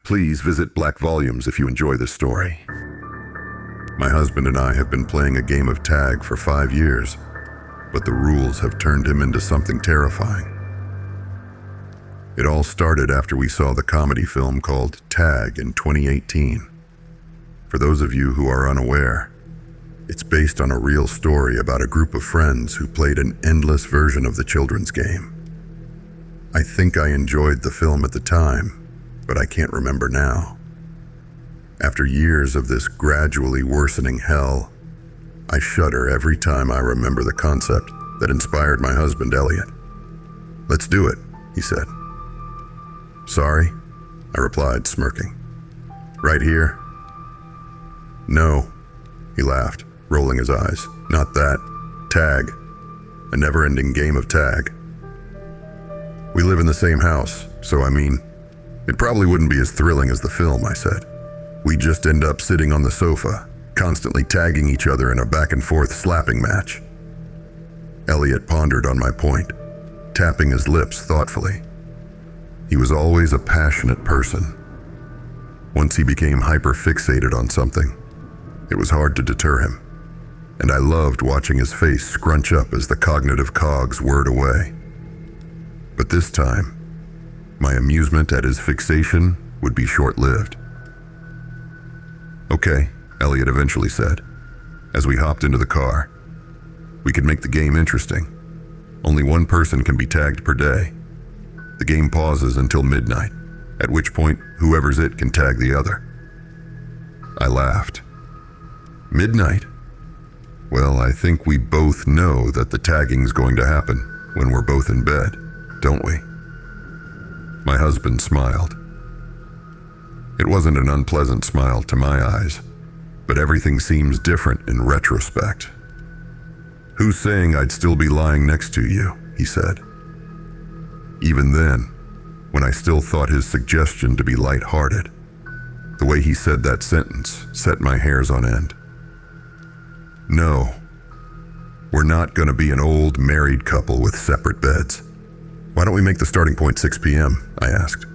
Please visit Black Volumes if you enjoy this story. My husband and I have been playing a game of tag for 5 years, but the rules have turned him into something terrifying. It all started after we saw the comedy film called Tag in 2018. For those of you who are unaware, it's based on a real story about a group of friends who played an endless version of the children's game. I think I enjoyed the film at the time, but I can't remember now. After years of this gradually worsening hell, I shudder every time I remember the concept that inspired my husband, Elliot. "Let's do it," he said. "Sorry," I replied, smirking. "Right here?" "No," he laughed, rolling his eyes. "Not that. Tag. A never-ending game of tag. We live in the same house, so it probably wouldn't be as thrilling as the film," I said. "We just end up sitting on the sofa, constantly tagging each other in a back-and-forth slapping match." Elliot pondered on my point, tapping his lips thoughtfully. He was always a passionate person. Once he became hyper-fixated on something, it was hard to deter him, and I loved watching his face scrunch up as the cognitive cogs whirred away. But this time, my amusement at his fixation would be short-lived. "Okay," Elliot eventually said, as we hopped into the car. "We could make the game interesting. Only one person can be tagged per day. The game pauses until midnight, at which point whoever's it can tag the other." I laughed. "Midnight? Well, I think we both know that the tagging's going to happen when we're both in bed, don't we?" My husband smiled. It wasn't an unpleasant smile to my eyes, but everything seems different in retrospect. "Who's saying I'd still be lying next to you?" he said. Even then, when I still thought his suggestion to be lighthearted, the way he said that sentence set my hairs on end. "No, we're not going to be an old married couple with separate beds. Why don't we make the starting point 6 p.m., I asked.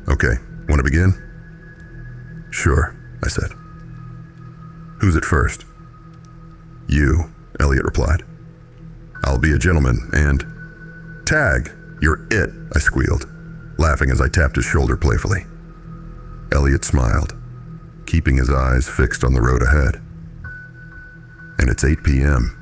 "Okay, want to begin?" "Sure," I said. "Who's it first?" "You," Elliot replied. "I'll be a gentleman and—" "Tag, you're it," I squealed, laughing as I tapped his shoulder playfully. Elliot smiled, keeping his eyes fixed on the road ahead. "And it's 8 p.m.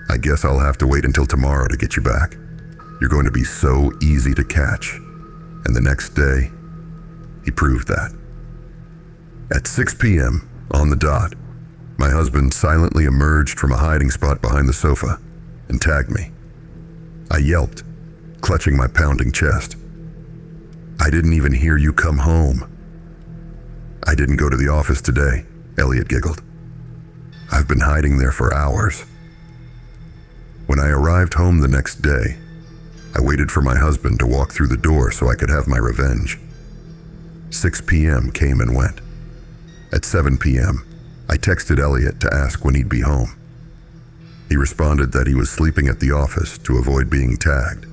I guess I'll have to wait until tomorrow to get you back. You're going to be so easy to catch." And the next day, he proved that. At 6 p.m., on the dot, my husband silently emerged from a hiding spot behind the sofa and tagged me. I yelped, clutching my pounding chest. "I didn't even hear you come home." "I didn't go to the office today," Elliot giggled. "I've been hiding there for hours." When I arrived home the next day, I waited for my husband to walk through the door so I could have my revenge. 6 p.m. came and went. At 7 p.m., I texted Elliot to ask when he'd be home. He responded that he was sleeping at the office to avoid being tagged,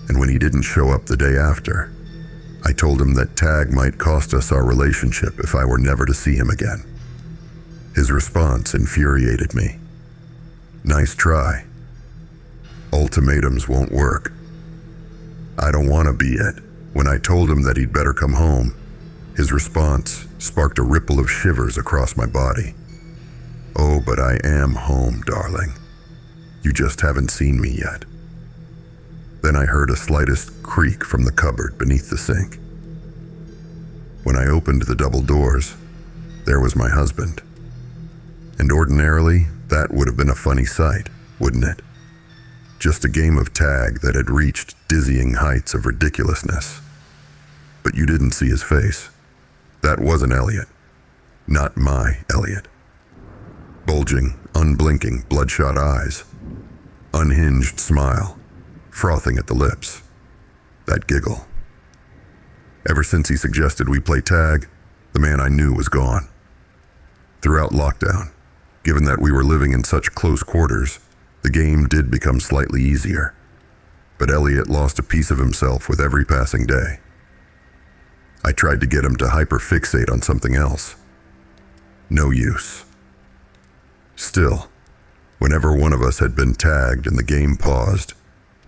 and when he didn't show up the day after, I told him that tag might cost us our relationship if I were never to see him again. His response infuriated me. "Nice try. Ultimatums won't work." "I don't want to be it." When I told him that he'd better come home, his response sparked a ripple of shivers across my body. "Oh, but I am home, darling. You just haven't seen me yet." Then I heard a slightest creak from the cupboard beneath the sink. When I opened the double doors, there was my husband. And ordinarily, that would have been a funny sight, wouldn't it? Just a game of tag that had reached dizzying heights of ridiculousness. But you didn't see his face. That wasn't Elliot. Not my Elliot. Bulging, unblinking, bloodshot eyes. Unhinged smile, frothing at the lips. That giggle. Ever since he suggested we play tag, the man I knew was gone. Throughout lockdown, given that we were living in such close quarters, the game did become slightly easier. But Elliot lost a piece of himself with every passing day. I tried to get him to hyperfixate on something else. No use. Still, whenever one of us had been tagged and the game paused,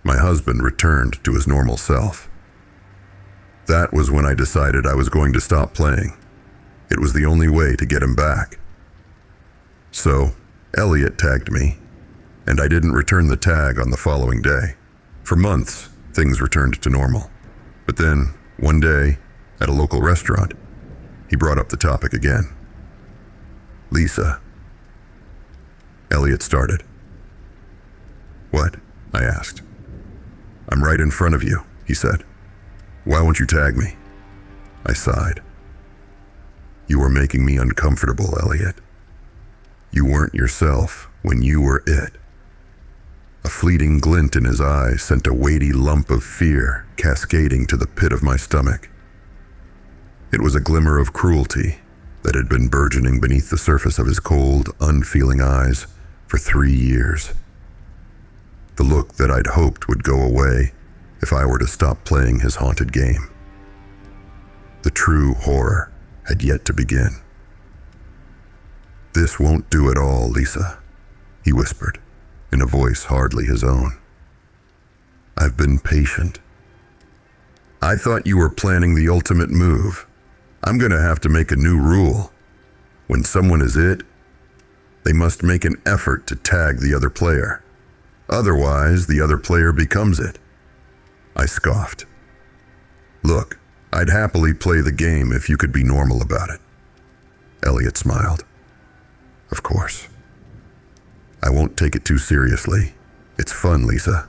my husband returned to his normal self. That was when I decided I was going to stop playing. It was the only way to get him back. So, Elliot tagged me, and I didn't return the tag on the following day. For months, things returned to normal. But then, one day, at a local restaurant, he brought up the topic again. Lisa. Elliot started. What? I asked. I'm right in front of you, he said. Why won't you tag me? I sighed. You were making me uncomfortable, Elliot. You weren't yourself when you were it. A fleeting glint in his eye sent a weighty lump of fear cascading to the pit of my stomach. It was a glimmer of cruelty that had been burgeoning beneath the surface of his cold, unfeeling eyes for 3 years. The look that I'd hoped would go away if I were to stop playing his haunted game. The true horror had yet to begin. This won't do at all, Lisa, he whispered, in a voice hardly his own. I've been patient. I thought you were planning the ultimate move. I'm gonna have to make a new rule. When someone is it, they must make an effort to tag the other player. Otherwise, the other player becomes it. I scoffed. Look, I'd happily play the game if you could be normal about it. Elliot smiled. Of course. I won't take it too seriously. It's fun, Lisa.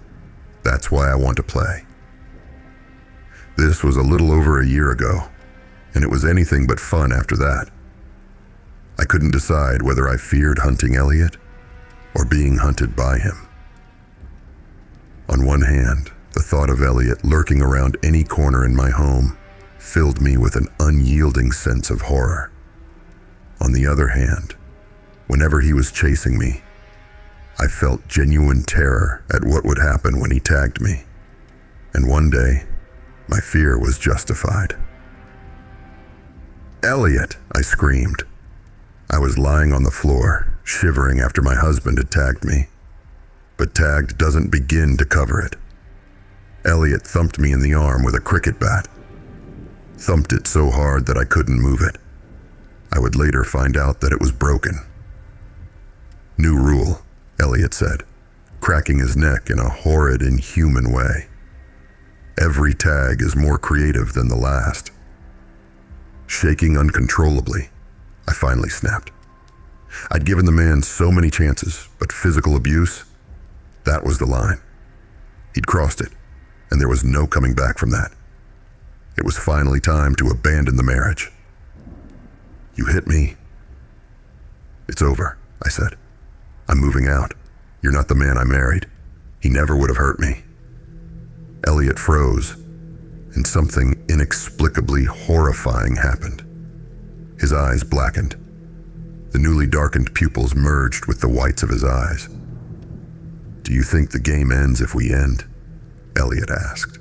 That's why I want to play. This was a little over a year ago, and it was anything but fun after that. I couldn't decide whether I feared hunting Elliot or being hunted by him. On one hand, the thought of Elliot lurking around any corner in my home filled me with an unyielding sense of horror. On the other hand, whenever he was chasing me, I felt genuine terror at what would happen when he tagged me. And one day, my fear was justified. Elliot, I screamed. I was lying on the floor, shivering after my husband had tagged me. But tagged doesn't begin to cover it. Elliot thumped me in the arm with a cricket bat. Thumped it so hard that I couldn't move it. I would later find out that it was broken. New rule, Elliot said, cracking his neck in a horrid, inhuman way. Every tag is more creative than the last. Shaking uncontrollably, I finally snapped. I'd given the man so many chances, but physical abuse, that was the line. He'd crossed it, and there was no coming back from that. It was finally time to abandon the marriage. You hit me. It's over, I said. I'm moving out. You're not the man I married. He never would have hurt me. Elliot froze, and something inexplicably horrifying happened. His eyes blackened. The newly darkened pupils merged with the whites of his eyes. Do you think the game ends if we end? Elliot asked,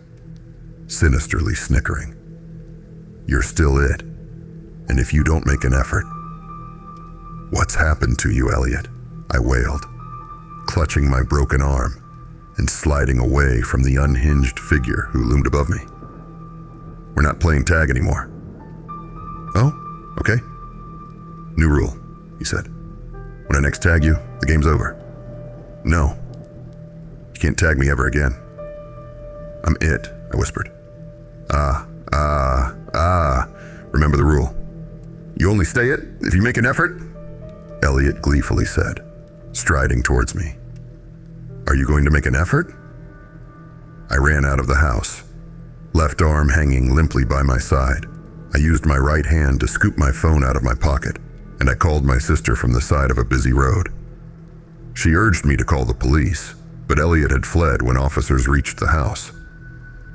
sinisterly snickering. You're still it, and if you don't make an effort. What's happened to you, Elliot? I wailed, clutching my broken arm and sliding away from the unhinged figure who loomed above me. We're not playing tag anymore. Oh, okay. New rule, he said. When I next tag you, the game's over. No. You can't tag me ever again. I'm it, I whispered. Remember the rule. You only stay it if you make an effort? Elliot gleefully said, striding towards me. Are you going to make an effort? I ran out of the house, left arm hanging limply by my side. I used my right hand to scoop my phone out of my pocket, and I called my sister from the side of a busy road. She urged me to call the police, but Elliot had fled when officers reached the house.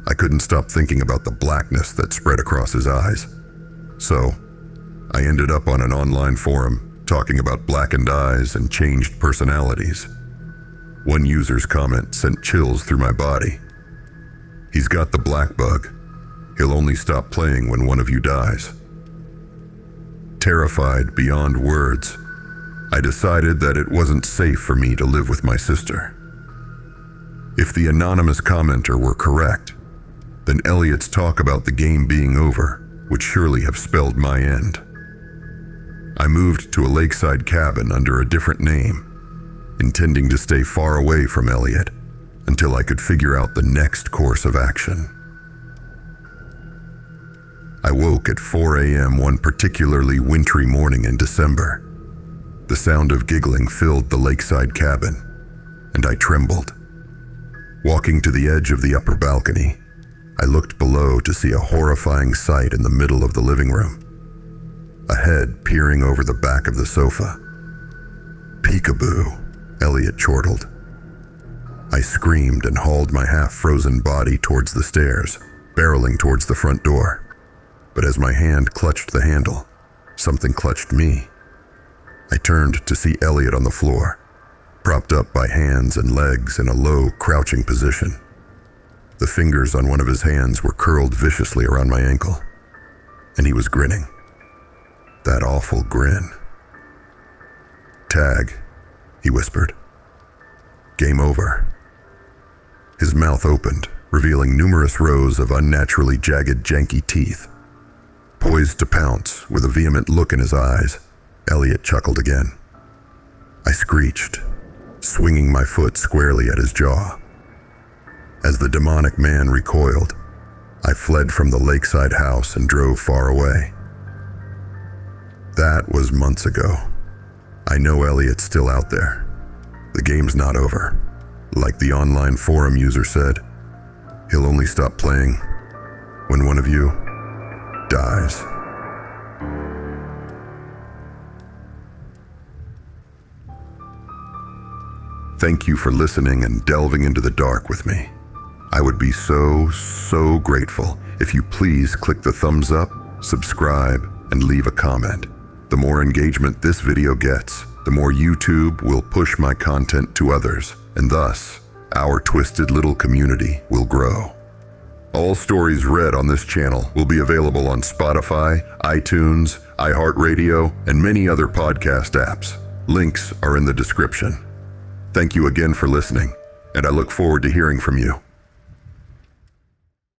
I couldn't stop thinking about the blackness that spread across his eyes. So, I ended up on an online forum talking about blackened eyes and changed personalities. One user's comment sent chills through my body. He's got the black bug. He'll only stop playing when one of you dies. Terrified beyond words, I decided that it wasn't safe for me to live with my sister. If the anonymous commenter were correct, then Elliot's talk about the game being over would surely have spelled my end. I moved to a lakeside cabin under a different name, intending to stay far away from Elliot until I could figure out the next course of action. I woke at 4 a.m. one particularly wintry morning in December. The sound of giggling filled the lakeside cabin, and I trembled. Walking to the edge of the upper balcony, I looked below to see a horrifying sight in the middle of the living room. A head peering over the back of the sofa. "Peekaboo," Elliot chortled. I screamed and hauled my half-frozen body towards the stairs, barreling towards the front door. But as my hand clutched the handle, something clutched me. I turned to see Elliot on the floor, propped up by hands and legs in a low, crouching position. The fingers on one of his hands were curled viciously around my ankle, and he was grinning. That awful grin. "Tag," he whispered. "Game over." His mouth opened, revealing numerous rows of unnaturally jagged, janky teeth. Poised to pounce, with a vehement look in his eyes, Elliot chuckled again. I screeched, swinging my foot squarely at his jaw. As the demonic man recoiled, I fled from the lakeside house and drove far away. That was months ago. I know Elliot's still out there. The game's not over. Like the online forum user said, he'll only stop playing when one of you dies. Thank you for listening and delving into the dark with me. I would be so grateful if you please click the thumbs up, subscribe, and leave a comment. The more engagement this video gets, the more YouTube will push my content to others, and thus, our twisted little community will grow. All stories read on this channel will be available on Spotify, iTunes, iHeartRadio, and many other podcast apps. Links are in the description. Thank you again for listening, and I look forward to hearing from you.